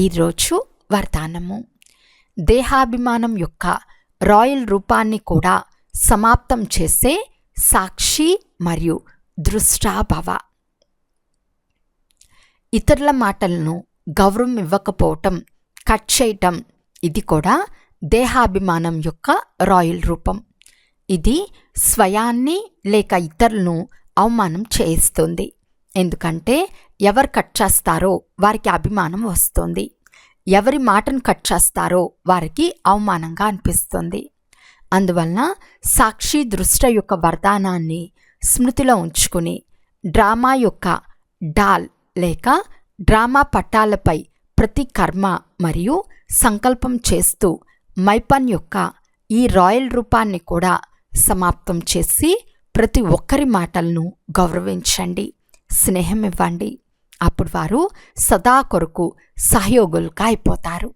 ఈరోజు వరదానము. దేహాభిమానం యొక్క రాయల్ రూపాన్ని కూడా సమాప్తం చేసే సాక్షి మరియు దృష్టాభవ. ఇతరుల మాటలను గౌరవం ఇవ్వకపోవటం, కట్ చేయటం, ఇది కూడా దేహాభిమానం యొక్క రాయల్ రూపం. ఇది స్వయాన్ని లేక ఇతరులను అవమానం చేయిస్తుంది. ఎందుకంటే ఎవరు కట్ చేస్తారో వారికి అభిమానం వస్తుంది, ఎవరి మాటను కట్ చేస్తారో వారికి అవమానంగా అనిపిస్తుంది. అందువలన సాక్షి దృష్ట యొక్క వరదానాన్ని స్మృతిలో ఉంచుకుని డ్రామా యొక్క డాల్ లేక డ్రామా పట్టాలపై ప్రతి కర్మ మరియు సంకల్పం చేస్తూ మైపన్ యొక్క ఈ రాయల్ రూపాన్ని కూడా సమాప్తం చేసి ప్రతి ఒక్కరి మాటలను గౌరవించండి, స్నేహం ఇవ్వండి. అప్పుడు వారు సదా కొరకు సహయోగులుగా అయిపోతారు.